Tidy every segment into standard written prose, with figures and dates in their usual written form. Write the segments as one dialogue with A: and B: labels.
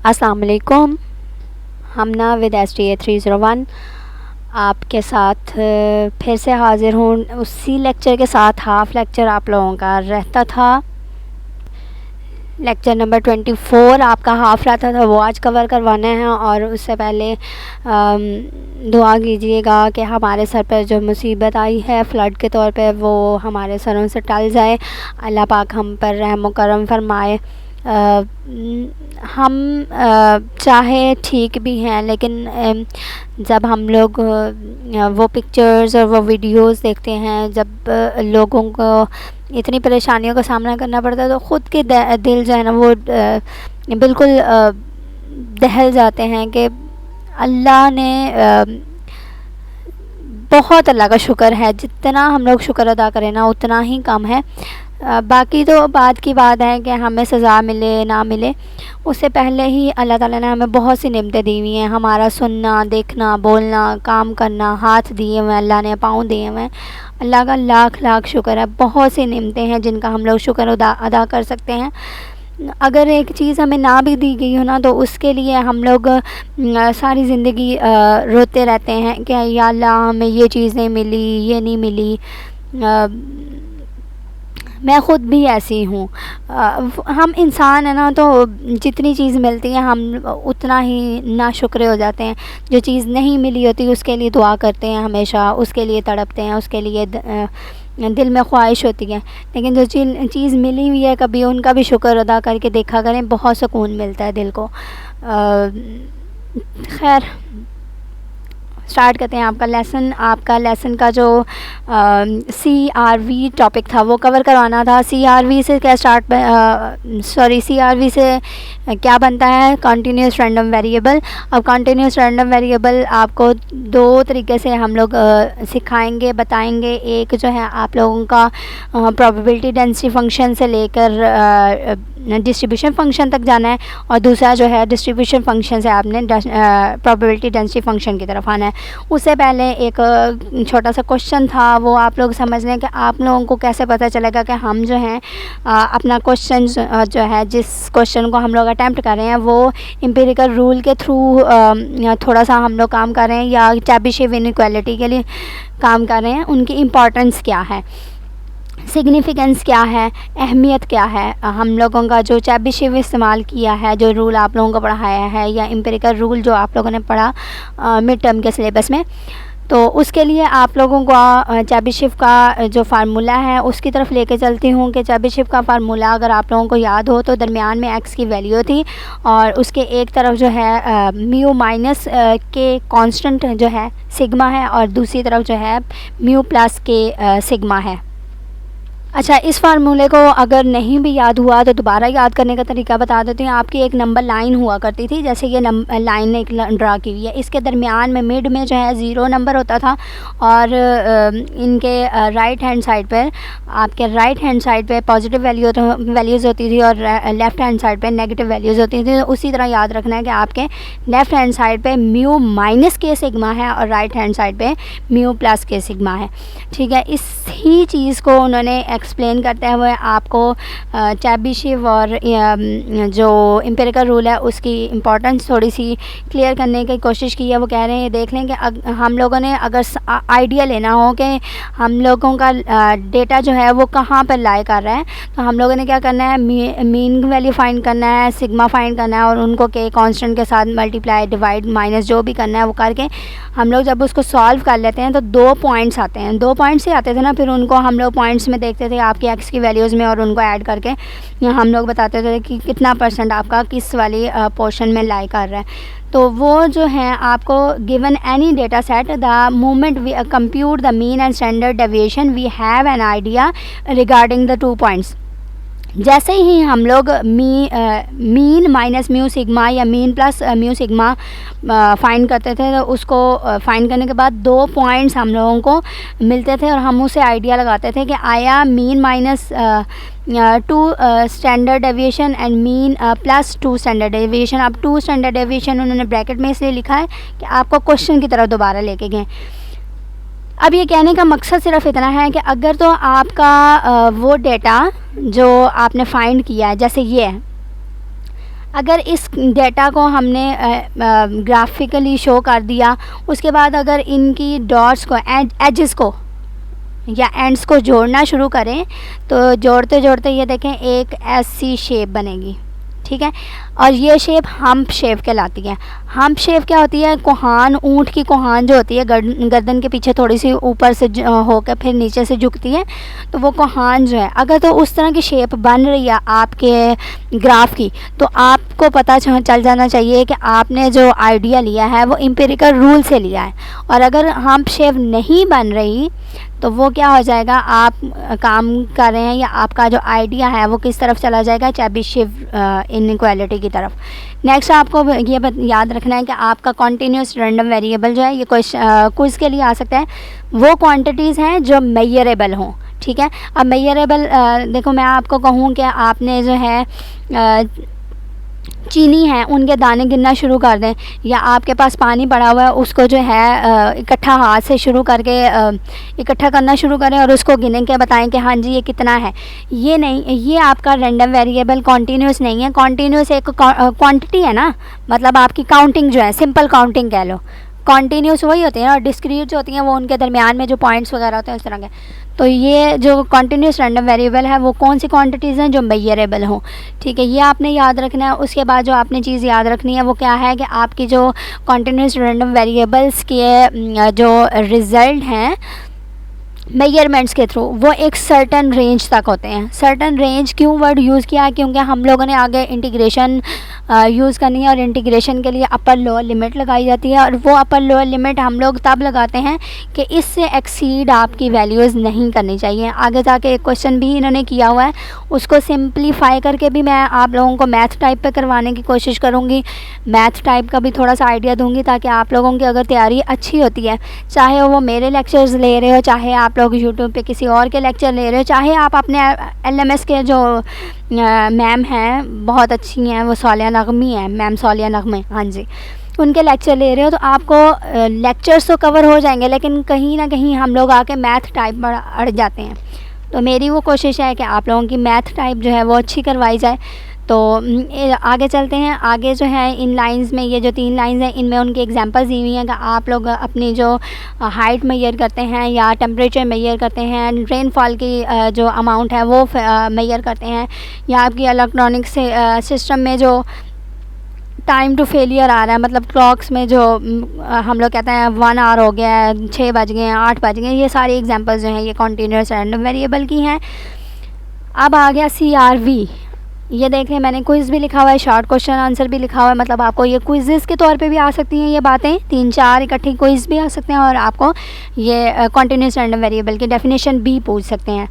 A: अस्सलाम वालेकुम। हम ना विद STA301 आपके साथ फिर से हाज़िर हूँ। उसी लेक्चर के साथ हाफ़ लेक्चर आप लोगों का रहता था। लेक्चर नंबर 24 आपका हाफ़ रहता था, वो आज कवर करवाना है। और उससे पहले दुआ कीजिएगा कि हमारे सर पर जो मुसीबत आई है फ़्लड के तौर पे वो हमारे सरों से टल जाए। अल्लाह पाक हम पर रहम व करम फरमाए। हम चाहे ठीक भी हैं, लेकिन जब हम लोग वो पिक्चर्स और वो वीडियोस देखते हैं, जब लोगों को इतनी परेशानियों का सामना करना पड़ता है, तो ख़ुद के दिल जो है ना वो बिल्कुल दहल जाते हैं कि अल्लाह ने बहुत अल्लाह का शुक्र है। जितना हम लोग शुक्र अदा करें ना उतना ही कम है। बाकी तो बात की बात है कि हमें सज़ा मिले ना मिले, उससे पहले ही अल्लाह ताला ने हमें बहुत सी नेमतें दी हुई हैं। हमारा सुनना, देखना, बोलना, काम करना, हाथ दिए हुए हैं अल्लाह ने, पाँव दिए हुए हैं। अल्लाह का लाख लाख शुक्र है। बहुत सी नेमतें हैं जिनका हम लोग शुक्र अदा कर सकते हैं। अगर एक चीज़ हमें ना भी दी गई हो ना, तो उसके लिए हम लोग सारी ज़िंदगी रोते रहते हैं कि या अल्लाह हमें ये चीज़ नहीं मिली, ये नहीं मिली। मैं ख़ुद भी ऐसी हूँ। हम इंसान है ना, तो जितनी चीज़ मिलती है हम उतना ही नाशुक्र हो जाते हैं। जो चीज़ नहीं मिली होती उसके लिए दुआ करते हैं हमेशा, उसके लिए तड़पते हैं, उसके लिए दिल में ख्वाहिश होती है। लेकिन जो चीज़ मिली हुई है कभी उनका भी शुक्र अदा करके देखा करें, बहुत सुकून मिलता है दिल को। खैर स्टार्ट करते हैं आपका लेसन का जो CRV टॉपिक था वो कवर करवाना था। CRV से क्या CRV से क्या बनता है? Continuous random variable. अब कंटिन्यूस रैंडम वेरिएबल आपको दो तरीके से हम लोग सिखाएंगे, बताएंगे। एक जो है आप लोगों का प्रोबेबिलिटी डेंसिटी फंक्शन से लेकर डिस्ट्रीब्यूशन फंक्शन तक जाना है, और दूसरा जो है डिस्ट्रीब्यूशन फंक्शन से आपने प्रोबेबिलिटी डेंसिटी फंक्शन की तरफ आना है। उससे पहले एक छोटा सा क्वेश्चन था, वो आप लोग समझ लें कि आप लोगों को कैसे पता चलेगा कि हम जो हैं अपना क्वेश्चन जो है, जिस क्वेश्चन को हम लोग अटैम्प्ट कर रहे हैं वो एम्पिरिकल रूल के थ्रू थोड़ा सा हम लोग काम कर रहे हैं या चैबीशेव इनइक्वालिटी के लिए काम कर रहे हैं। उनकी इम्पॉर्टेंस क्या है, सिग्निफिकेंस क्या है, अहमियत क्या है। हम लोगों का जो चैबीशेव इस्तेमाल किया है, जो रूल आप लोगों को पढ़ाया है, या एम्पिरिकल रूल जो आप लोगों ने पढ़ा मिड टर्म के सिलेबस में, तो उसके लिए आप लोगों को चैबीशेव का जो फार्मूला है उसकी तरफ लेके चलती हूँ कि चैबीशेव का फार्मूला अगर आप लोगों को याद हो तो दरमियान में x की वैल्यू थी, और उसके एक तरफ जो है म्यू माइनस के कांस्टेंट जो है सिग्मा है, और दूसरी तरफ जो है म्यू प्लस के सिग्मा है। अच्छा, इस फार्मूले को अगर नहीं भी याद हुआ तो दोबारा याद करने का तरीका बता देती हूँ। आपकी एक नंबर लाइन हुआ करती थी, जैसे ये लाइन एक ड्रा की हुई है, इसके दरमियान में मिड में जो है 0 नंबर होता था, और इनके राइट हैंड साइड पर आपके राइट हैंड साइड पे पॉजिटिव वैल्यूज़ होती थी और लेफ़्ट हैंड साइड पे नेगेटिव वैल्यूज़ होती थी। तो उसी तरह याद रखना है कि आपके लेफ़्ट हैंड साइड पे म्यू माइनस के सिग्मा है और राइट हैंड साइड पे म्यू प्लस के सिग्मा है। ठीक है, इसी चीज़ को उन्होंने एक्सप्लेन करते हुए आपको चैबीशेव और जो एम्पिरिकल रूल है उसकी इम्पोर्टेंस थोड़ी सी क्लियर करने की कोशिश की है। वो कह रहे हैं, देख लें कि हम लोगों ने अगर आइडिया लेना हो कि हम लोगों का डेटा जो है वो कहाँ पर लाई कर रहा है, तो हम लोगों ने क्या करना है, मीन वैल्यू फाइंड करना है, सिग्मा फाइंड करना है, और उनको के कांस्टेंट के साथ मल्टीप्लाई, डिवाइड, माइनस जो भी करना है वो करके हम लोग जब उसको सॉल्व कर लेते हैं तो 2 पॉइंट्स आते हैं। 2 पॉइंट्स ही आते थे ना, फिर उनको हम लोग पॉइंट्स में देखते थे आपकी एक्स की वैल्यूज़ में, और उनको ऐड करके हम लोग बताते थे कि कितना % आपका किस वाली पोर्शन में लाई कर रहा है। तो वो जो है आपको given any data set, the moment we compute the mean and standard deviation we have an idea regarding the 2 points. जैसे ही हम लोग मीन माइनस म्यू सिग्मा या mean plus mu sigma find करते थे, तो उसको फाइंड करने के बाद 2 पॉइंट्स हम लोगों को मिलते थे, और हम उसे आइडिया लगाते थे कि आया mean minus 2 standard deviation and mean plus 2 standard deviation. अब 2 स्टैंडर्ड डेविएशन उन्होंने ब्रैकेट में इसलिए लिखा है कि आपको क्वेश्चन की तरफ दोबारा लेके गए। अब ये कहने का मकसद सिर्फ इतना है कि अगर तो आपका वो डेटा जो आपने फाइंड किया है, जैसे ये है, अगर इस डेटा को हमने ग्राफिकली शो कर दिया, उसके बाद अगर इनकी डॉट्स को एजेस को या एंड्स को जोड़ना शुरू करें तो जोड़ते जोड़ते ये देखें एक ऐसी शेप बनेगी, ठीक है। और ये शेप हम्प शेप कहलाती है। हम्प शेप क्या होती है? कोहान, ऊँट की कोहान जो होती है गर्दन के पीछे थोड़ी सी ऊपर से होकर फिर नीचे से झुकती है, तो वो कोहान जो है, अगर तो उस तरह की शेप बन रही है आपके ग्राफ की, तो आपको पता चल जाना चाहिए कि आपने जो आइडिया लिया है वो एम्पिरिकल रूल से लिया है। और अगर हम्प शेप नहीं बन रही तो वो क्या हो जाएगा, आप काम कर रहे हैं या आपका जो आइडिया है वो किस तरफ चला जाएगा, चेबीशेव इनइक्वालिटी की तरफ। नेक्स्ट आपको ये याद रखना है कि आपका कॉन्टीन्यूस रैंडम वेरिएबल जो है, ये क्विज़ के लिए आ सकता है, वो क्वांटिटीज़ हैं जो मेजरेबल हों, ठीक है। अब मेजरेबल देखो, मैं आपको कहूँ कि आपने जो है चीनी है उनके दाने गिनना शुरू कर दें, या आपके पास पानी पड़ा हुआ है उसको जो है इकट्ठा हाथ से शुरू करके इकट्ठा करना शुरू करें और उसको गिने के बताएं कि हाँ जी ये कितना है। ये नहीं, ये आपका रैंडम वेरिएबल कॉन्टीन्यूस नहीं है। कॉन्टीन्यूस एक क्वांटिटी है ना, मतलब आपकी काउंटिंग जो है, सिंपल काउंटिंग कह लो। कॉन्टीन्यूस वही होती है और डिस्क्रीट जो होती हैं वो उनके दरमियान में जो पॉइंट्स वगैरह होते हैं उस तरह के। तो ये जो कॉन्टीन्यूस रैंडम वेरिएबल है वो कौन सी क्वांटिटीज़ हैं? जो मेजरेबल हों, ठीक है। ये आपने याद रखना है। उसके बाद जो आपने चीज़ याद रखनी है वो क्या है कि आपकी जो कॉन्टीन्यूस रैंडम वेरिएबल्स के जो रिज़ल्ट हैं मेजरमेंट्स के थ्रू, वो एक सर्टन रेंज तक होते हैं। सर्टन रेंज क्यों वर्ड यूज़ किया है? क्योंकि हम लोगों ने आगे इंटीग्रेशन यूज़ करनी है और इंटीग्रेशन के लिए अपर लोअर लिमिट लगाई जाती है, और वो अपर लोअर लिमिट हम लोग तब लगाते हैं कि इससे एक्सीड आपकी वैल्यूज़ नहीं करनी चाहिए। आगे जाके एक क्वेश्चन भी इन्होंने किया हुआ है, उसको सिंप्लीफाई करके भी मैं आप लोगों को मैथ टाइप पे करवाने की कोशिश करूँगी। मैथ टाइप का भी थोड़ा सा आइडिया दूँगी ताकि आप लोगों की अगर तैयारी अच्छी होती है, चाहे वो मेरे लेक्चर्स ले रहे हो, चाहे आप लोग यूट्यूब पे किसी और के लेक्चर ले रहे हो, चाहे आप अपने LMS के जो मैम हैं बहुत अच्छी हैं, वो सालिया नगमी हैं, मैम सालिया नगमी, हाँ जी, उनके लेक्चर ले रहे हो, तो आपको लेक्चर्स तो कवर हो जाएंगे, लेकिन कहीं ना कहीं हम लोग आके मैथ टाइप पर अड़ जाते हैं। तो मेरी वो कोशिश है कि आप लोगों की मैथ टाइप जो है वो अच्छी करवाई जाए। तो आगे चलते हैं। आगे जो है इन लाइंस में, ये जो 3 लाइंस हैं, इनमें उनकी एग्जांपल्स दी हुई हैं कि आप लोग अपनी जो हाइट मेजर करते हैं या टेम्परेचर मेजर करते हैं, रेनफॉल की जो अमाउंट है वो मेजर करते हैं, या आपकी इलेक्ट्रॉनिक सिस्टम में जो टाइम टू फेलियर आ रहा है, मतलब क्लॉक्स में जो हम लोग कहते हैं 1 आवर हो गया है, 6 बज गए हैं, 8 बज गए हैं, ये सारी एग्जांपल्स जो हैं ये कॉन्टीन्यूस रैंडम वेरिएबल की हैं। अब आ गया CRV। ये देखें, मैंने क्विज़ भी लिखा हुआ है, शॉर्ट क्वेश्चन आंसर भी लिखा हुआ है, मतलब आपको ये क्विज़ के तौर पे भी आ सकती हैं ये बातें, 3-4 इकट्ठी क्विज़ भी आ सकते हैं, और आपको ये कॉन्टीन्यूस रैंडम वेरिएबल की डेफिनेशन भी पूछ सकते हैं।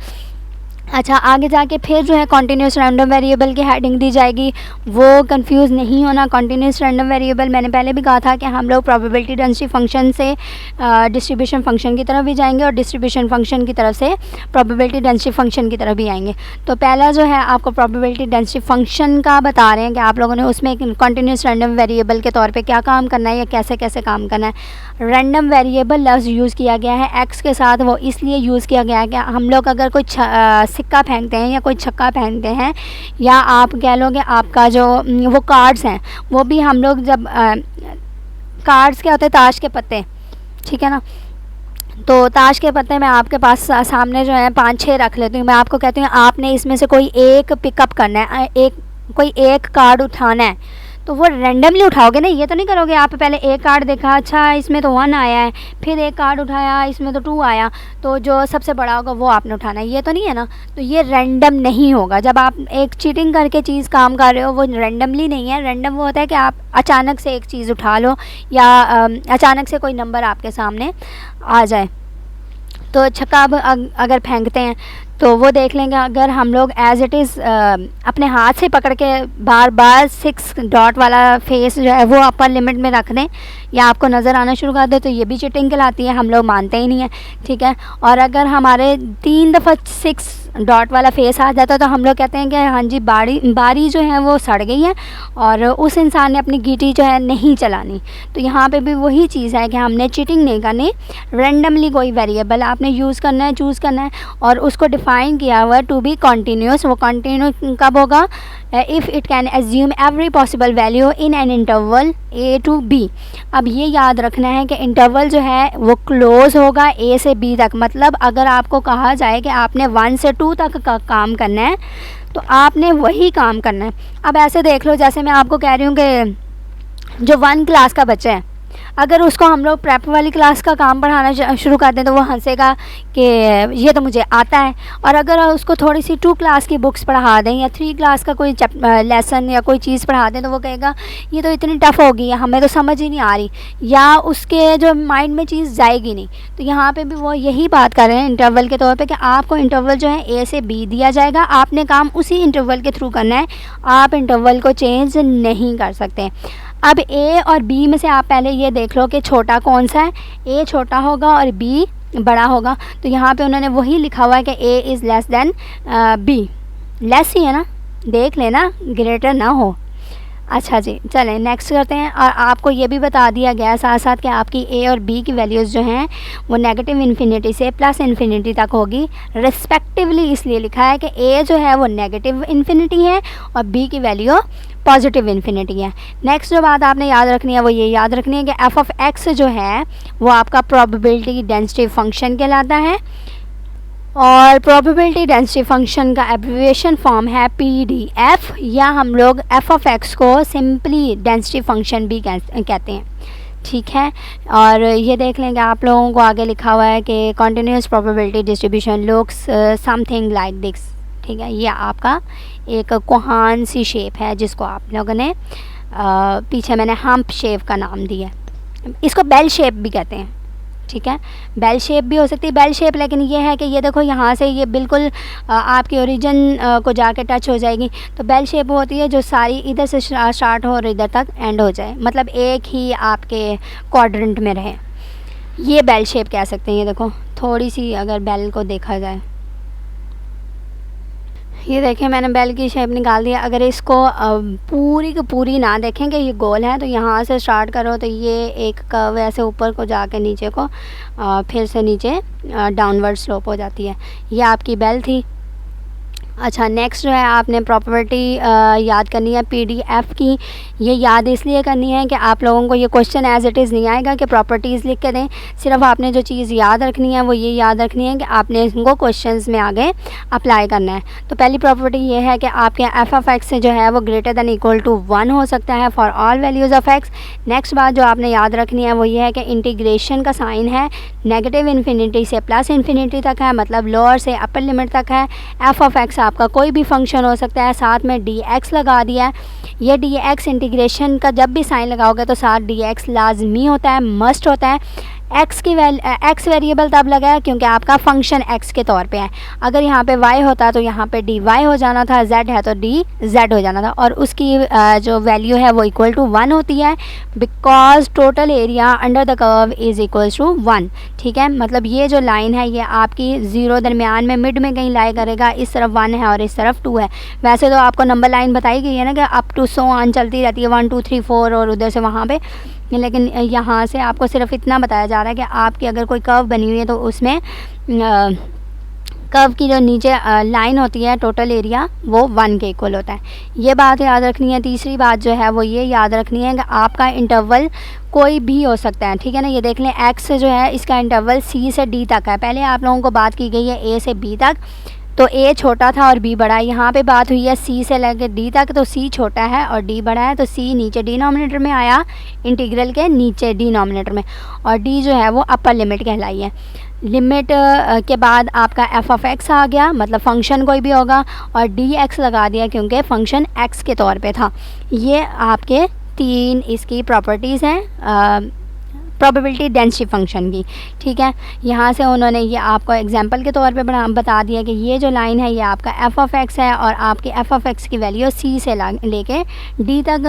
A: अच्छा, आगे जाके फिर जो है कॉन्टीन्यूस रैंडम वेरिएबल की हेडिंग दी जाएगी। वो कंफ्यूज नहीं होना। कॉन्टीन्यूस रैंडम वेरिएबल मैंने पहले भी कहा था कि हम लोग प्रोबेबिलिटी डेंसिटी फंक्शन से डिस्ट्रीब्यूशन फंक्शन की तरफ भी जाएंगे और डिस्ट्रीब्यूशन फंक्शन की तरफ से प्रोबेबिलिटी डेंसिटी फंक्शन की तरफ भी आएंगे। तो पहला जो है आपको प्रोबेबिलिटी डेंसिटी फंक्शन का बता रहे हैं कि आप लोगों ने उसमें कॉन्टीन्यूस रैंडम वेरिएबल के तौर पर क्या काम करना है या कैसे कैसे काम करना है। रैंडम वेरिएबल लफ्ज़ यूज़ किया गया है एक्स के साथ, वो इसलिए यूज़ किया गया है कि हम लोग अगर कोई सिक्का फेंकते हैं या कोई छक्का फेंकते हैं, या आप कह लो कि आपका जो वो कार्ड्स हैं, वो भी हम लोग जब कार्ड्स क्या होते हैं, ताश के पत्ते, ठीक है ना। तो ताश के पत्ते मैं आपके पास सामने जो है 5-6 रख लेती हूँ, मैं आपको कहती हूँ आपने इसमें से कोई एक पिकअप करना है, कोई एक कार्ड उठाना है, तो वो रैंडमली उठाओगे ना, ये तो नहीं करोगे आप पहले एक कार्ड देखा, अच्छा इसमें तो 1 आया है, फिर एक कार्ड उठाया इसमें तो 2 आया, तो जो सबसे बड़ा होगा वो आपने उठाना है, ये तो नहीं है ना। तो ये रैंडम नहीं होगा। जब आप एक चीटिंग करके चीज़ काम कर रहे हो वो रैंडमली नहीं है। रैंडम वो होता है कि आप अचानक से एक चीज़ उठा लो, या अचानक से कोई नंबर आपके सामने आ जाए। तो छक्का अगर फेंकते हैं तो वो देख लेंगे, अगर हम लोग एज़ इट इज़ अपने हाथ से पकड़ के बार बार 6 डॉट वाला फेस जो है वो अपर लिमिट में रख दें या आपको नज़र आना शुरू कर दे, तो ये भी चीटिंग कहलाती है, हम लोग मानते ही नहीं है, ठीक है। और अगर हमारे 3 दफ़ा 6 डॉट वाला फेस आ जाता है तो हम लोग कहते हैं कि हाँ जी बारी जो है वो सड़ गई है और उस इंसान ने अपनी गीटी जो है नहीं चलानी। तो यहाँ पे भी वही चीज़ है कि हमने चीटिंग नहीं करनी, रेंडमली कोई वेरिएबल आपने यूज़ करना है, चूज़ करना है और उसको डिफ़ाइन किया हुआ टू बी कॉन्टीन्यूस। वो कॉन्टीन्यूस कब होगा? If it can assume every possible value in an interval A to B. अब ये याद रखना है कि इंटरवल जो है वो क्लोज होगा ए से बी तक। मतलब अगर आपको कहा जाए कि आपने 1 से 2 तक का काम करना है तो आपने वही काम करना है। अब ऐसे देख लो, जैसे मैं आपको कह रही हूँ कि जो 1 क्लास का बच्चा है, अगर उसको हम लोग प्रेप वाली क्लास का काम पढ़ाना शुरू कर दें तो वो हंसेगा कि ये तो मुझे आता है। और अगर उसको थोड़ी सी 2 क्लास की बुक्स पढ़ा दें या 3 क्लास का कोई लेसन या कोई चीज़ पढ़ा दें तो वो कहेगा ये तो इतनी टफ़ होगी है, हमें तो समझ ही नहीं आ रही, या उसके जो माइंड में चीज़ जाएगी नहीं। तो यहाँ पे भी वो यही बात कर रहे हैं इंटरवल के तौर पे कि आपको इंटरवल जो है ए से बी दिया जाएगा, आपने काम उसी इंटरवल के थ्रू करना है, आप इंटरवल को चेंज नहीं कर सकते। अब ए और बी में से आप पहले ये देख लो कि छोटा कौन सा है। ए छोटा होगा और बी बड़ा होगा। तो यहाँ पे उन्होंने वही लिखा हुआ है कि A is less than B. Less ही है ना, देख लेना, ग्रेटर ना हो। अच्छा जी, चलें नेक्स्ट करते हैं। और आपको ये भी बता दिया गया साथ साथ कि आपकी ए और बी की वैल्यूज़ जो हैं वो नेगेटिव इन्फिनिटी से प्लस इन्फिनिटी तक होगी रिस्पेक्टिवली। इसलिए लिखा है कि ए जो है वो नेगेटिव इन्फिनिटी है और बी की वैल्यू पॉजिटिव इन्फिनिटी है। नेक्स्ट जो बात आपने याद रखनी है वो ये याद रखनी है कि एफ ऑफ एक्स जो है वो आपका प्रोबेबिलिटी डेंसिटी फंक्शन कहलाता है और प्रोबेबिलिटी डेंसिटी फंक्शन का एब्रिविएशन फॉर्म है PDF, या हम लोग एफ ऑफ एक्स को सिंपली डेंसिटी फंक्शन भी कहते हैं। ठीक है, और ये देख लेंगे आप लोगों को आगे लिखा हुआ है कि continuous probability distribution looks something like this. ठीक है, ये आपका एक कोहान सी शेप है जिसको आप लोगों ने पीछे मैंने हम्प शेप का नाम दिया है, इसको बेल शेप भी कहते हैं। ठीक है, बेल शेप भी हो सकती है बेल शेप, लेकिन ये है कि ये देखो यहाँ से ये बिल्कुल आपके ओरिजिन को जाके टच हो जाएगी। तो बेल शेप होती है जो सारी इधर से स्टार्ट हो और इधर तक एंड हो जाए, मतलब एक ही आपके क्वाड्रेंट में रहे, ये बेल शेप कह सकते हैं। ये देखो थोड़ी सी अगर बेल को देखा जाए, ये देखें मैंने बेल की शेप निकाल दिया। अगर इसको पूरी की पूरी ना देखें कि ये गोल है तो यहाँ से स्टार्ट करो तो ये एक कर्व ऐसे ऊपर को जाके नीचे को फिर से नीचे डाउनवर्ड स्लोप हो जाती है। ये आपकी बेल थी। अच्छा, नेक्स्ट जो है आपने प्रॉपर्टी याद करनी है PDF की। ये याद इसलिए करनी है कि आप लोगों को ये क्वेश्चन एज इट इज़ नहीं आएगा कि प्रॉपर्टीज़ लिख के दें। सिर्फ आपने जो चीज़ याद रखनी है वो ये याद रखनी है कि आपने इनको क्वेश्चंस में आगे अप्लाई करना है। तो पहली प्रॉपर्टी ये है कि आपके एफ ऑफ एक्स जो है वो ग्रेटर दैन इक्वल टू 1 हो सकता है for all values of x. Next बात जो आपने याद रखनी है वो ये है कि इंटीग्रेशन का साइन है नेगेटिव इन्फिनिटी से प्लस इन्फिनिटी तक है, मतलब लोअर से अपर लिमिट तक है। एफ ऑफ एक्स आपका कोई भी फंक्शन हो सकता है, साथ में dx लगा दिया है। ये dx इंटीग्रेशन का जब भी साइन लगाओगे तो साथ dx लाजमी होता है, मस्ट होता है। एक्स वेरिएबल तब लगा है क्योंकि आपका फंक्शन x के तौर पे है। अगर यहाँ पे y होता तो यहाँ पे dy हो जाना था, z है तो dz हो जाना था, और उसकी जो वैल्यू है वो इक्वल टू 1 होती है because total area under the curve is equal to 1। ठीक है, मतलब ये जो लाइन है ये आपकी 0 दरमियान में मिड में कहीं लाई करेगा, इस तरफ 1 है और इस तरफ 2 है। वैसे तो आपको नंबर लाइन बताई गई है ना कि अप टू सो ऑन चलती रहती है 1 2 3 4 और उधर से वहाँ पे, लेकिन यहाँ से आपको सिर्फ इतना बताया जा रहा है कि आपकी अगर कोई कर्व बनी हुई है तो उसमें कर्व की जो नीचे लाइन होती है टोटल एरिया वो 1 के इक्वल होता है। ये बात याद रखनी है। तीसरी बात जो है वो ये याद रखनी है कि आपका इंटरवल कोई भी हो सकता है। ठीक है ना, ये देख लें x जो है इसका इंटरवल C से D तक है। पहले आप लोगों को बात की गई है A से B तक, तो A छोटा था और B बड़ा है। यहाँ पे बात हुई है C से लेकर D तक, तो C छोटा है और D बड़ा है, तो C नीचे डिनोमिनेटर में आया, इंटीग्रल के नीचे डिनोमिनेटर में, और D जो है वो अपर लिमिट कहलाई है। लिमिट के बाद आपका एफ ऑफ एक्स आ गया, मतलब फंक्शन कोई भी होगा, और dx लगा दिया क्योंकि फंक्शन x के तौर पे था। ये आपके 3 इसकी प्रॉपर्टीज़ हैं प्रोबेबिलिटी डेंसिटी फंक्शन की। ठीक है, यहाँ से उन्होंने ये आपको एग्जांपल के तौर पे बता दिया कि ये जो लाइन है ये आपका एफ ऑफ एक्स है और आपकी एफ ऑफ एक्स की वैल्यू सी से लेके डी तक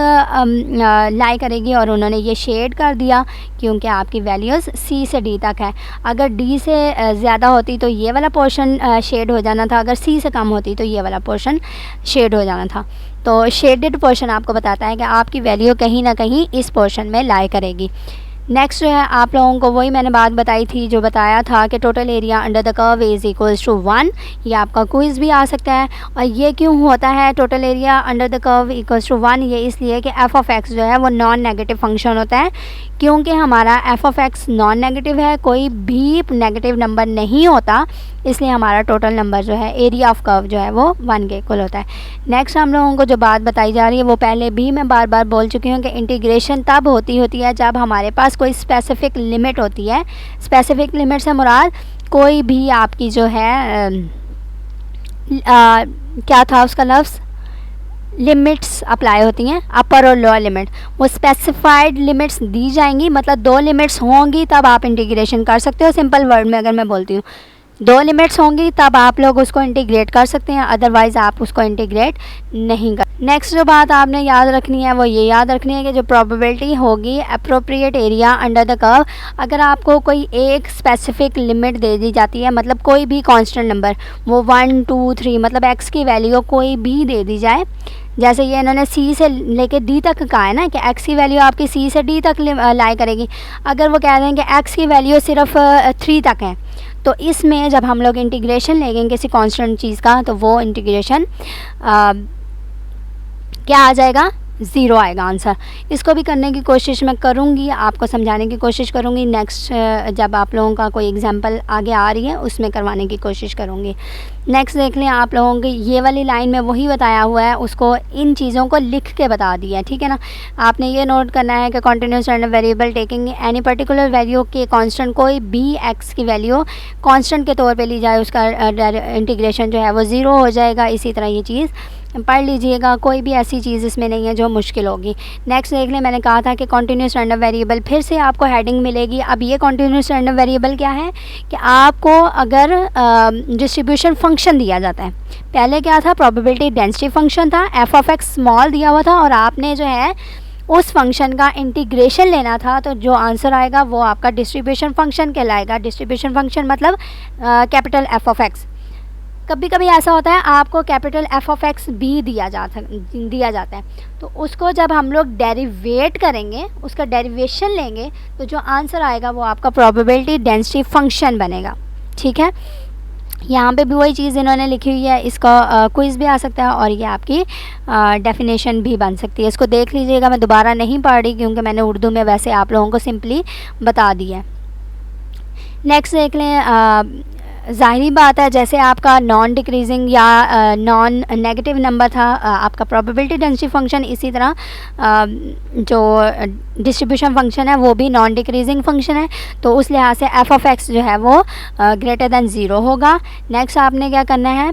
A: लाई करेगी, और उन्होंने ये शेड कर दिया क्योंकि आपकी वैल्यूज़ सी से डी तक है। अगर डी से ज़्यादा होती तो ये वाला पोर्शन शेड हो जाना था, अगर सी से कम होती तो ये वाला पोर्शन शेड हो जाना था। तो शेडेड पोर्शन आपको बताता है कि आपकी वैल्यू कहीं ना कहीं इस पोर्शन में लाई करेगी। नेक्स्ट जो है आप लोगों को वही मैंने बात बताई थी, जो बताया था कि total area under the curve is equals to 1। ये आपका क्विज़ भी आ सकता है। और ये क्यों होता है total area under the curve equals to 1? ये इसलिए कि एफ ऑफ एक्स जो है वो नॉन नेगेटिव फंक्शन होता है। क्योंकि हमारा F of x non negative है, कोई भी नेगेटिव नंबर नहीं होता, इसलिए हमारा टोटल नंबर जो है एरिया ऑफ कर्व जो है वो 1 के इक्वल होता है। नेक्स्ट हम लोगों को जो बात बताई जा रही है वो पहले भी मैं बार बार बोल चुकी हूँ कि इंटीग्रेशन तब होती है जब हमारे पास कोई स्पेसिफिक लिमिट होती है। स्पेसिफिक लिमिट से मुराद कोई भी आपकी जो है क्या था उसका लफ्ज़, लिमिट्स अप्लाई होती हैं, अपर और लोअर लिमिट। वो स्पेसिफाइड लिमिट्स दी जाएंगी, मतलब 2 लिमिट्स होंगी तब आप इंटीग्रेशन कर सकते हो। सिंपल वर्ड में अगर मैं बोलती हूँ 2 लिमिट्स होंगी तब आप लोग उसको इंटीग्रेट कर सकते हैं, अदरवाइज़ आप उसको इंटीग्रेट नहीं कर। नेक्स्ट जो बात आपने याद रखनी है वो ये याद रखनी है कि जो प्रोबेबिलिटी होगी appropriate area under the curve, अगर आपको कोई एक स्पेसिफिक लिमिट दे दी जाती है, मतलब कोई भी कांस्टेंट नंबर, वो 1 2 3 मतलब एक्स की वैल्यू कोई भी दे दी जाए, जैसे ये इन्होंने सी से लेके डी तक कहा है ना कि एक्स की वैल्यू आपकी सी से डी तक लाई करेगी। अगर वो कह दें कि एक्स की वैल्यू सिर्फ 3 तक है, तो इसमें जब हम लोग इंटीग्रेशन लेंगे किसी कांस्टेंट चीज़ का, तो वो इंटीग्रेशन क्या आ जाएगा, 0 आएगा आंसर। इसको भी करने की कोशिश मैं करूँगी, आपको समझाने की कोशिश करूँगी। नेक्स्ट जब आप लोगों का कोई एग्जांपल आगे आ रही है उसमें करवाने की कोशिश करूँगी। नेक्स्ट देख लें आप लोगों की ये वाली लाइन में वही बताया हुआ है, उसको इन चीज़ों को लिख के बता दिया है। ठीक है ना, आपने ये नोट करना है कि continuous random variable taking any particular value के कांस्टेंट, कोई भी एक्स की वैल्यू कांस्टेंट के तौर पे ली जाए, उसका इंटीग्रेशन जो है वो 0 हो जाएगा। इसी तरह ये चीज़ पढ़ लीजिएगा, कोई भी ऐसी चीज़ इसमें नहीं है जो मुश्किल होगी। नेक्स्ट देख लें, मैंने कहा था कि कॉन्टिन्यूस रैंडम वेरिएबल, फिर से आपको हेडिंग मिलेगी। अब ये कॉन्टिन्यूस रैंडम वेरिएबल क्या है कि आपको अगर डिस्ट्रीब्यूशन फंक्शन दिया जाता है, पहले क्या था, प्रोबेबिलिटी डेंसिटी फंक्शन था, एफ ऑफ एक्स स्मॉल दिया हुआ था, और आपने जो है उस फंक्शन का इंटीग्रेशन लेना था, तो जो आंसर आएगा वो आपका डिस्ट्रीब्यूशन फंक्शन कहलाएगा। डिस्ट्रीब्यूशन फंक्शन मतलब कैपिटल एफ ऑफ एक्स। कभी कभी ऐसा होता है आपको कैपिटल एफ ऑफ एक्स भी दिया जाता है, तो उसको जब हम लोग डेरिवेट करेंगे, उसका डेरिवेशन लेंगे, तो जो आंसर आएगा वो आपका प्रोबेबिलिटी डेंसिटी फंक्शन बनेगा। ठीक है, यहाँ पे भी वही चीज़ इन्होंने लिखी हुई है। इसका क्विज़ भी आ सकता है और ये आपकी डेफिनेशन भी बन सकती है। इसको देख लीजिएगा, मैं दोबारा नहीं पढ़ रही क्योंकि मैंने उर्दू में वैसे आप लोगों को सिंपली बता दी है। नेक्स्ट देख लें, ज़ाहिरी बात है जैसे आपका नॉन डिक्रीजिंग या नॉन नेगेटिव नंबर था आपका प्रोबेबिलिटी डेंसिटी फंक्शन, इसी तरह जो डिस्ट्रीब्यूशन फंक्शन है वो भी नॉन डिक्रीजिंग फंक्शन है, तो उस लिहाज से एफ ऑफ एक्स जो है वो ग्रेटर दैन 0 होगा। नेक्स्ट आपने क्या करना है,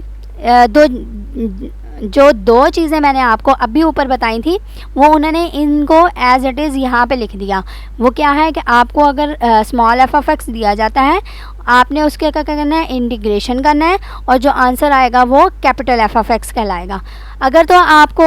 A: जो 2 चीज़ें मैंने आपको अभी ऊपर बताई थी वो उन्होंने इनको एज इट इज़ यहाँ पे लिख दिया। वो क्या है कि आपको अगर स्मॉल एफ ऑफ एक्स दिया जाता है, आपने उसके क्या करना है, इंटीग्रेशन करना है, और जो आंसर आएगा वो कैपिटल एफ ऑफ एक्स कहलाएगा। अगर तो आपको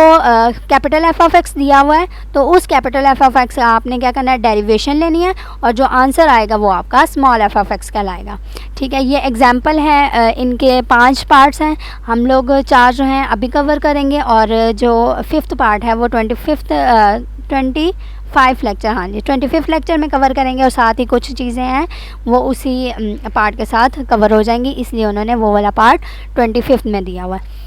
A: कैपिटल एफ ऑफ एक्स दिया हुआ है तो उस कैपिटल एफ ऑफ एक्स आपने क्या करना है, डेरिवेशन लेनी है, और जो आंसर आएगा वो आपका स्मॉल एफ ऑफ एक्स कहलाएगा। ठीक है, ये एग्जांपल है, इनके 5 पार्ट्स हैं, हम लोग 4 जो हैं अभी कवर करेंगे, और जो 5th पार्ट है वो 25 लेक्चर, हाँ जी 25 लेक्चर में कवर करेंगे, और साथ ही कुछ चीज़ें हैं वो उसी पार्ट के साथ कवर हो जाएंगी, इसलिए उन्होंने वो वाला पार्ट 25 में दिया हुआ है।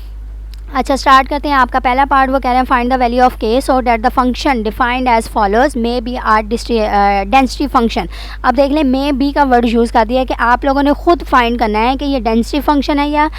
A: अच्छा, स्टार्ट करते हैं। आपका पहला पार्ट वो कह रहे हैं find the value of K so that the function defined as follows may be are density function. अब देख लें, मे बी का वर्ड यूज़ कर दिया है कि आप लोगों ने खुद फाइंड करना है कि ये डेंसिटी फंक्शन है या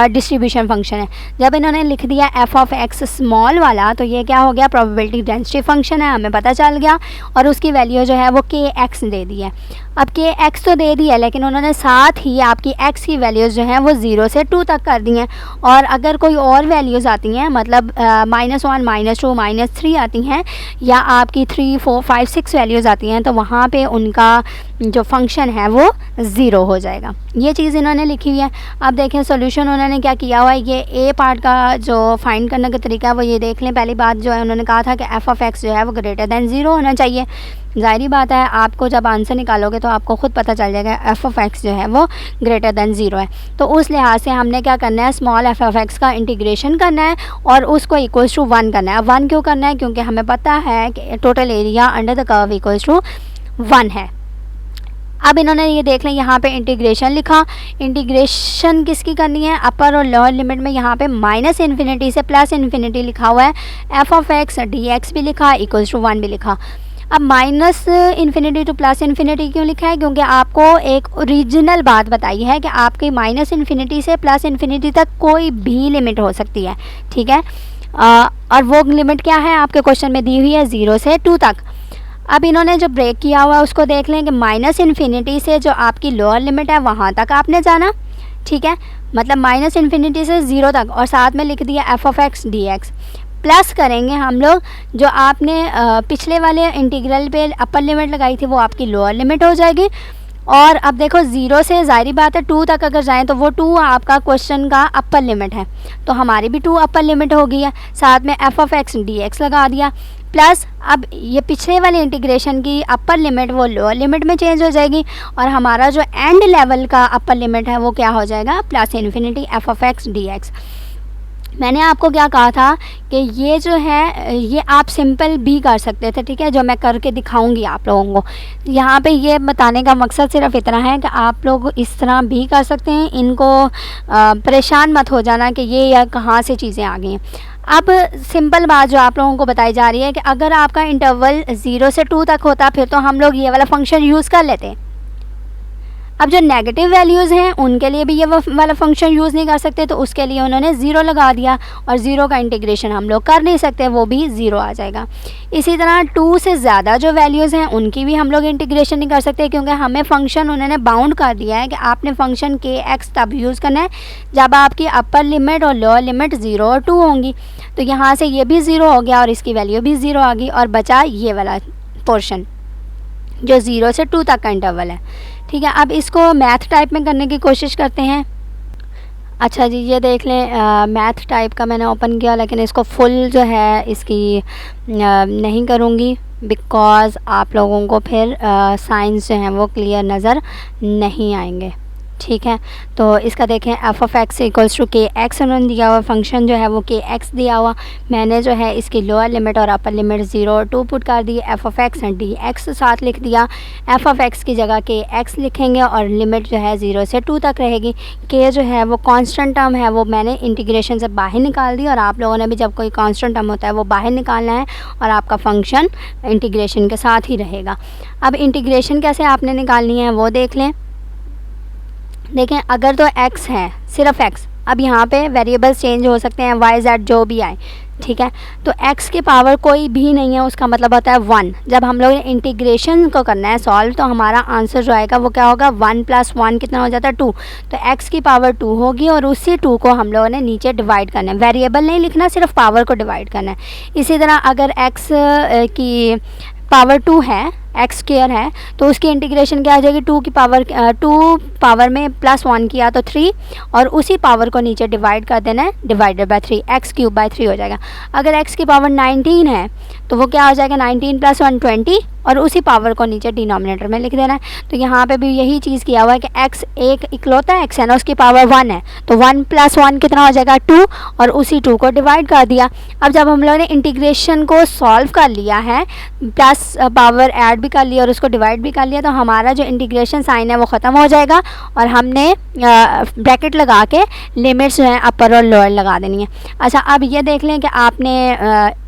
A: डिस्ट्रीब्यूशन फंक्शन है। जब इन्होंने लिख दिया एफ ऑफ एक्स स्मॉल वाला, तो ये क्या हो गया, प्रोबेबिलिटी डेंसिटी फंक्शन है, हमें पता चल गया, और उसकी वैल्यू जो है वो के एक्स दे दी है। अब के एक्स तो दे दी है, लेकिन उन्होंने साथ ही आपकी एक्स की वैल्यूज़ जो हैं वो 0 से 2 तक कर दी हैं, और अगर कोई और वैल्यूज़ आती हैं, मतलब -1 -2 -3 आती हैं, या आपकी 3 4 5 6 वैल्यूज़ आती हैं, तो वहाँ पे उनका जो फंक्शन है वो ज़ीरो हो जाएगा। ये चीज़ इन्होंने लिखी हुई है। अब देखें सोल्यूशन उन्होंने क्या किया हुआ है, ये ए पार्ट का जो फाइंड करने का तरीका है वो ये देख लें। पहली बात जो है उन्होंने कहा था कि f(x) जो है वो ग्रेटर दैन 0 होना चाहिए। ज़ाहिरी बात है, आपको जब आंसर निकालोगे तो आपको ख़ुद पता चल जाएगा f(x) जो है वो ग्रेटर दैन 0 है। तो उस लिहाज से हमने क्या करना है, स्मॉल f(x) का इंटीग्रेशन करना है और उसको इक्वल्स टू 1 करना है। 1 क्यों करना है, क्योंकि हमें पता है कि total area under the curve equals to 1 है। अब इन्होंने ये देख लें, यहाँ पे इंटीग्रेशन लिखा। इंटीग्रेशन किसकी करनी है, अपर और लोअर लिमिट में यहाँ पे -∞ से +∞ लिखा हुआ है। f(x) dx भी लिखा, इक्वल्स टू 1 भी लिखा। अब -∞ टू +∞ क्यों लिखा है, क्योंकि आपको एक ओरिजिनल बात बताई है कि आपकी -∞ से +∞ तक कोई भी लिमिट हो सकती है, ठीक है। और वो लिमिट क्या है आपके क्वेश्चन में दी हुई है, 0 से 2 तक। अब इन्होंने जो ब्रेक किया हुआ है उसको देख लें कि -∞ से जो आपकी लोअर लिमिट है वहाँ तक आपने जाना, ठीक है, मतलब -∞ से 0 तक, और साथ में लिख दिया f(x) dx। प्लस करेंगे हम लोग जो आपने पिछले वाले इंटीग्रल पे अपर लिमिट लगाई थी वो आपकी लोअर लिमिट हो जाएगी। और अब देखो 0 से ज़ाहिरी बात है 2 तक अगर जाएं तो वो 2 आपका क्वेश्चन का अपर लिमिट है, तो हमारी भी 2 अपर लिमिट हो गई है। साथ में f(x) dx लगा दिया, प्लस अब ये पिछले वाले इंटीग्रेशन की अपर लिमिट वो लोअर लिमिट में चेंज हो जाएगी और हमारा जो एंड लेवल का अपर लिमिट है वो क्या हो जाएगा, +∞ f(x) dx। मैंने आपको क्या कहा था कि ये जो है ये आप सिंपल भी कर सकते थे, ठीक है, जो मैं करके दिखाऊंगी आप लोगों को। यहाँ पे ये बताने का मकसद सिर्फ इतना है कि आप लोग इस तरह भी कर सकते हैं, इनको परेशान मत हो जाना कि ये या कहाँ से चीज़ें आ गई हैं। अब सिंपल बात जो आप लोगों को बताई जा रही है कि अगर आपका इंटरवल 0 से 2 तक होता फिर तो हम लोग ये वाला फंक्शन यूज़ कर लेते। अब जो नेगेटिव वैल्यूज़ हैं उनके लिए भी ये वाला फंक्शन यूज़ नहीं कर सकते, तो उसके लिए उन्होंने 0 लगा दिया और 0 का इंटीग्रेशन हम लोग कर नहीं सकते, वो भी 0 आ जाएगा। इसी तरह 2 से ज़्यादा जो वैल्यूज़ हैं उनकी भी हम लोग इंटीग्रेशन नहीं कर सकते, क्योंकि हमें फ़ंक्शन उन्होंने बाउंड कर दिया है कि आपने फ़ंक्शन kx तब यूज़ करना है जब आपकी अपर लिमिट और लोअर लिमिट 0 और 2 होंगी। तो यहाँ से ये भी 0 हो गया और इसकी वैल्यू भी 0 आ गई और बचा ये वाला पोर्शन जो 0 से 2 तक का इंटरवल है, ठीक है। अब इसको मैथ टाइप में करने की कोशिश करते हैं। अच्छा जी, ये देख लें, मैथ टाइप का मैंने ओपन किया, लेकिन इसको फुल जो है इसकी नहीं करूँगी बिकॉज़ आप लोगों को फिर साइंस जो हैं वो क्लियर नज़र नहीं आएंगे, ठीक है। तो इसका देखें f(x) इक्वल्स टू kx उन्होंने दिया हुआ, फंक्शन जो है वो kx दिया हुआ। मैंने जो है इसकी लोअर लिमिट और अपर लिमिट 0 और 2 पुट कर दी, f(x) dx साथ लिख दिया। f(x) की जगह kx लिखेंगे और लिमिट जो है 0 से 2 तक रहेगी। k जो है वो कांस्टेंट टर्म है, वो मैंने इंटीग्रेशन से बाहर निकाल दी और आप लोगों ने भी जब कोई कांस्टेंट टर्म होता है वो बाहर निकालना है और आपका फंक्शन इंटीग्रेशन के साथ ही रहेगा। अब इंटीग्रेशन कैसे आपने निकालनी है वो देख लें। देखें, अगर तो x है, सिर्फ x, अब यहाँ पे वेरिएबल्स चेंज हो सकते हैं, y z जो भी आए, ठीक है। तो x की पावर कोई भी नहीं है, उसका मतलब होता है 1। जब हम लोग इंटीग्रेशन को करना है सॉल्व तो हमारा आंसर जो आएगा वो क्या होगा, 1 + 1 कितना हो जाता है, 2। तो x की पावर 2 होगी और उसी 2 को हम लोगों ने नीचे डिवाइड करना है, वेरिएबल नहीं लिखना, सिर्फ पावर को डिवाइड करना है। इसी तरह अगर x की पावर 2 है, x² है, तो उसकी इंटीग्रेशन क्या आ जाएगी, 2 पावर में +1 किया तो 3 और उसी पावर को नीचे डिवाइड कर देना है, डिवाइडेड बाय 3, x³ हो जाएगा। अगर x की पावर 19 है तो वो क्या हो जाएगा, 19 + 1 20 और उसी पावर को नीचे डिनोमिनेटर में लिख देना है। तो यहाँ पे भी यही चीज़ किया हुआ है कि x एक इकलौता x है ना, उसकी पावर 1 है, तो 1 + 1 कितना हो जाएगा, 2 और उसी 2 को डिवाइड कर दिया। अब जब हम लोगों ने इंटीग्रेशन को सॉल्व कर लिया है, प्लस पावर ऐड भी कर लिया और उसको डिवाइड भी कर लिया, तो हमारा जो इंटीग्रेशन साइन है वो ख़त्म हो जाएगा और हमने ब्रैकेट लगा के लिमिट्स जो हैं अपर और लोअर लगा देनी है। अच्छा, अब ये देख लें कि आपने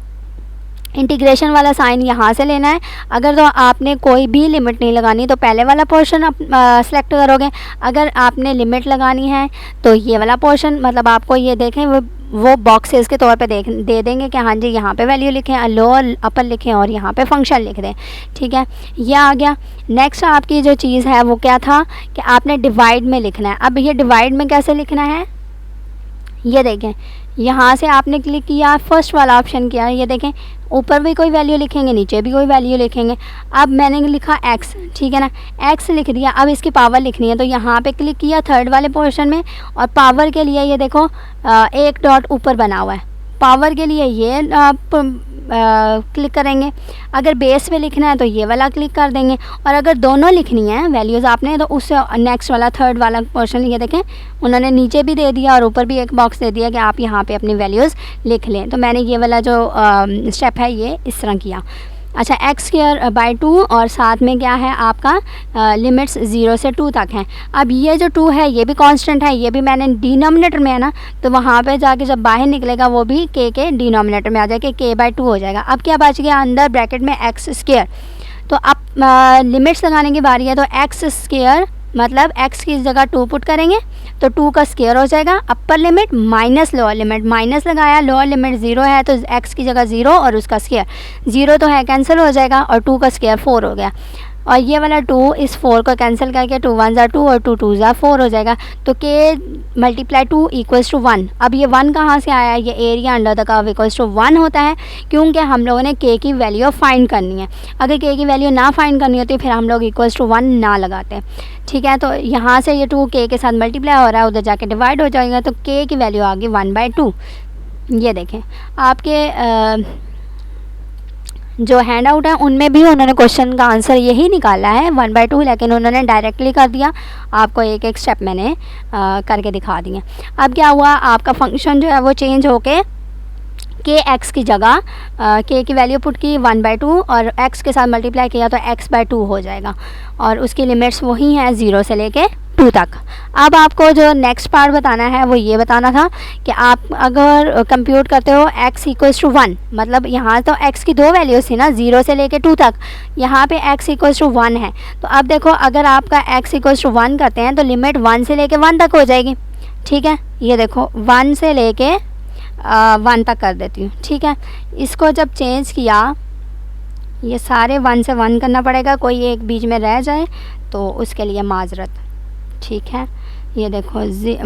A: इंटीग्रेशन वाला साइन यहाँ से लेना है। अगर तो आपने कोई भी लिमिट नहीं लगानी तो पहले वाला पोर्शन आप सेलेक्ट करोगे, अगर आपने लिमिट लगानी है तो ये वाला पोर्शन, मतलब आपको ये देखें वो बॉक्सेस के तौर पे दे देंगे कि हाँ जी यहाँ पे वैल्यू लिखें, लोअर अपर लिखें और यहाँ पे फंक्शन लिख दें, ठीक है। ये आ गया। नेक्स्ट आपकी जो चीज़ है वो क्या था कि आपने डिवाइड में लिखना है। अब ये डिवाइड में कैसे लिखना है, ये देखें, यहाँ से आपने क्लिक किया, फर्स्ट वाला ऑप्शन किया, ये देखें ऊपर भी कोई वैल्यू लिखेंगे, नीचे भी कोई वैल्यू लिखेंगे। अब मैंने लिखा x, ठीक है ना, x लिख दिया। अब इसकी पावर लिखनी है, तो यहाँ पे क्लिक किया थर्ड वाले पोर्शन में, और पावर के लिए ये देखो एक डॉट ऊपर बना हुआ है, पावर के लिए ये क्लिक करेंगे। अगर बेस पे लिखना है तो ये वाला क्लिक कर देंगे, और अगर दोनों लिखनी है वैल्यूज़ आपने, तो उससे नेक्स्ट वाला थर्ड वाला पोर्शन ये देखें उन्होंने नीचे भी दे दिया और ऊपर भी एक बॉक्स दे दिया कि आप यहाँ पे अपनी वैल्यूज़ लिख लें। तो मैंने ये वाला जो स्टेप है ये इस तरह किया। अच्छा, x²/2 और साथ में क्या है आपका लिमिट्स 0 से 2 तक हैं। अब ये जो 2 है ये भी कांस्टेंट है, ये भी मैंने डिनोमिनेटर में है ना, तो वहाँ पे जाके जब बाहर निकलेगा वो भी k के डिनोमिनेटर में आ जाएगा, k/2 हो जाएगा। अब क्या बच गया अंदर ब्रैकेट में x²। तो अब लिमिट्स लगाने की बारी है, तो x² मतलब x की जगह 2 पुट करेंगे तो 2 का स्क्वायर हो जाएगा, upper limit minus lower limit, minus लगाया, लोअर लिमिट 0 है तो x की जगह 0 और उसका स्क्वायर, 0 तो है कैंसिल हो जाएगा और 2 का स्क्वायर 4 हो गया। और ये वाला 2 इस 4 को कैंसिल करके 2 1 ज़ा 2 और 2 2 ज़ा 4 हो जाएगा। तो k × 2 = 1। अब ये 1 कहाँ से आया? ये एरिया अंडर द कर्व = 1 होता है, क्योंकि हम लोगों ने k की वैल्यू फाइंड करनी है। अगर k की वैल्यू ना फाइंड करनी होती फिर हम लोग =1 ना लगाते, ठीक है। तो यहाँ से ये 2 k के साथ मल्टीप्लाई हो रहा है, उधर जाके डिवाइड हो जाएगा, तो k की वैल्यू आ गई 1/2। ये देखें आपके जो हैंड आउट है उनमें भी उन्होंने क्वेश्चन का आंसर यही निकाला है 1/2, लेकिन उन्होंने डायरेक्टली कर दिया, आपको एक एक स्टेप मैंने करके दिखा दिए। अब क्या हुआ, आपका फंक्शन जो है वो चेंज होके के x की जगह k की वैल्यू पुट की 1/2 और x के साथ मल्टीप्लाई किया तो x/2 हो जाएगा, और उसकी लिमिट्स वही हैं 0 से लेके 2 तक। अब आपको जो नेक्स्ट पार्ट बताना है वो ये बताना था कि आप अगर कंप्यूट करते हो x = 1, मतलब यहाँ तो x की 2 वैल्यूज़ थी ना, 0 से लेके 2 तक, यहाँ पे x = 1 है। तो अब देखो अगर आपका x = 1 करते हैं तो लिमिट 1 से लेके 1 तक हो जाएगी, ठीक है। ये देखो 1 से लेके 1 तक कर देती हूँ, ठीक है। इसको जब चेंज किया, ये सारे 1 से 1 करना पड़ेगा, कोई एक बीच में रह जाए तो उसके लिए माजरत, ठीक है। ये देखो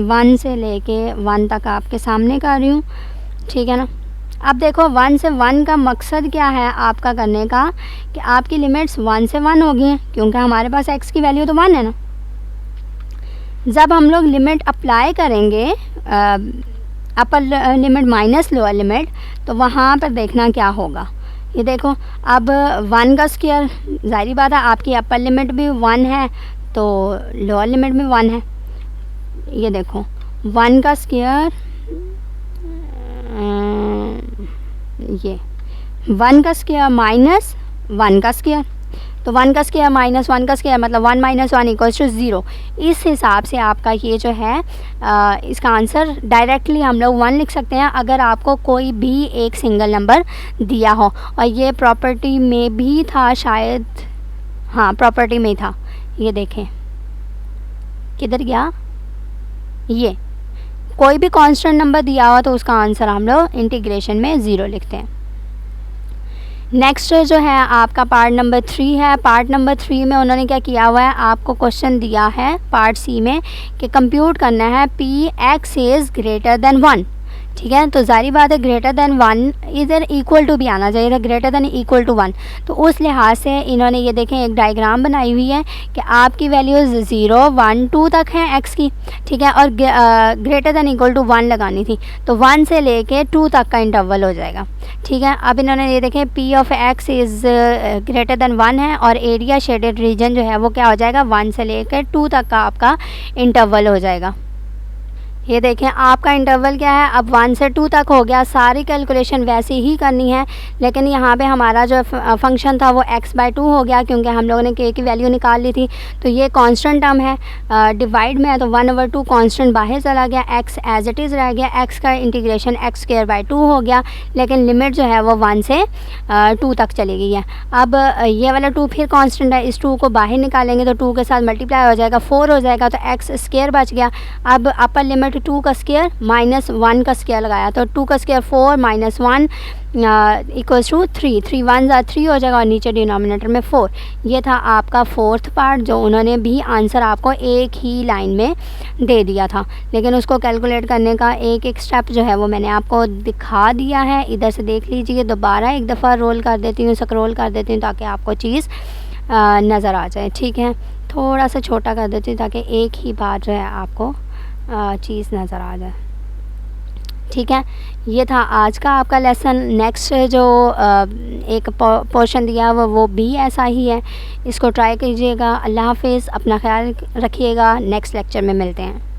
A: 1 से लेके 1 तक आपके सामने कर रही हूँ, ठीक है ना। अब देखो 1 से 1 का मकसद क्या है आपका करने का, कि आपकी लिमिट्स 1 से 1 हो गई हैं, क्योंकि हमारे पास x की वैल्यू तो 1 है ना। जब हम लोग लिमिट अप्लाई करेंगे upper limit minus lower limit, तो वहाँ पर देखना क्या होगा। ये देखो अब 1 का स्क्वायर, जाहिर बात है आपकी अपर लिमिट भी 1 है तो लोअर लिमिट भी 1 है। ये देखो 1 का स्क्वायर, ये 1 का स्क्वायर माइनस 1 का स्क्वायर, तो 1 का स्क्वायर माइनस 1 का स्क्वायर मतलब 1 - 1 = 0। इस हिसाब से आपका ये जो है इसका आंसर डायरेक्टली हम लोग 1 लिख सकते हैं अगर आपको कोई भी एक सिंगल नंबर दिया हो। और ये प्रॉपर्टी में भी था शायद, हाँ प्रॉपर्टी में था। ये देखें किधर गया, ये कोई भी कांस्टेंट नंबर दिया हुआ तो उसका आंसर हम लोग इंटीग्रेशन में 0 लिखते हैं। नेक्स्ट जो है आपका पार्ट नंबर 3 है। पार्ट नंबर 3 में उन्होंने क्या किया हुआ है, आपको क्वेश्चन दिया है पार्ट सी में कि कंप्यूट करना है p(x) इज़ ग्रेटर देन 1, ठीक है। तो जारी बात है ग्रेटर देन 1 इधर इक्वल टू भी आना चाहिए था, ग्रेटर देन इक्वल टू 1। तो उस लिहाज से इन्होंने ये देखें एक डायग्राम बनाई हुई है कि आपकी वैल्यूज़ 0 1 2 तक हैं x की, ठीक है, और ग्रेटर देन इक्वल टू 1 लगानी थी, तो 1 से लेके 2 तक का इंटरवल हो जाएगा, ठीक है। अब इन्होंने ये देखें p(x) इज़ ग्रेटर देन 1 है और एरिया शेडेड रीजन जो है वो क्या हो जाएगा 1 से लेकर 2 तक का आपका इंटरवल हो जाएगा। ये देखें आपका इंटरवल क्या है, अब 1 से 2 तक हो गया। सारी कैलकुलेशन वैसे ही करनी है, लेकिन यहाँ पे हमारा जो फंक्शन था वो x/2 हो गया क्योंकि हम लोगों ने k की वैल्यू निकाल ली थी। तो ये कांस्टेंट टर्म है, डिवाइड में है तो 1/2 कांस्टेंट बाहर चला गया, x एज इट इज़ रह गया, x का इंटीग्रेशन x²/2 हो गया, लेकिन लिमिट जो है वो 1 से 2 तक चली गई है। अब ये वाला 2 फिर कांस्टेंट है, इस 2 को बाहर निकालेंगे तो 2 के साथ मल्टीप्लाई हो जाएगा 4 हो जाएगा, तो x² बच गया। अब अपर लिमिट टू 2 का स्क्वायर माइनस 1 का स्क्वायर लगाया, तो 2 का स्क्वायर 4 माइनस 1 इक्वल्स टू 3, 3 1 ज़ा 3 हो जाएगा और नीचे डिनोमिनेटर में 4। ये था आपका फोर्थ पार्ट जो उन्होंने भी आंसर आपको एक ही लाइन में दे दिया था, लेकिन उसको कैलकुलेट करने का एक एक स्टेप जो है वो मैंने आपको दिखा दिया है। इधर से देख लीजिए, दोबारा एक दफ़ा रोल कर देती हूँ, स्क्रॉल कर देती हूँ ताकि आपको चीज़ नज़र आ जाए। ठीक है, थोड़ा सा छोटा कर देती हूँ ताकि एक ही बार जो है आपको चीज़ नज़र आ जाए। ठीक है, ये था आज का आपका लेसन। नेक्स्ट जो एक पोर्शन दिया वो भी ऐसा ही है, इसको ट्राई कीजिएगा। अल्लाह हाफिज़, अपना ख्याल रखिएगा, नेक्स्ट लेक्चर में मिलते हैं।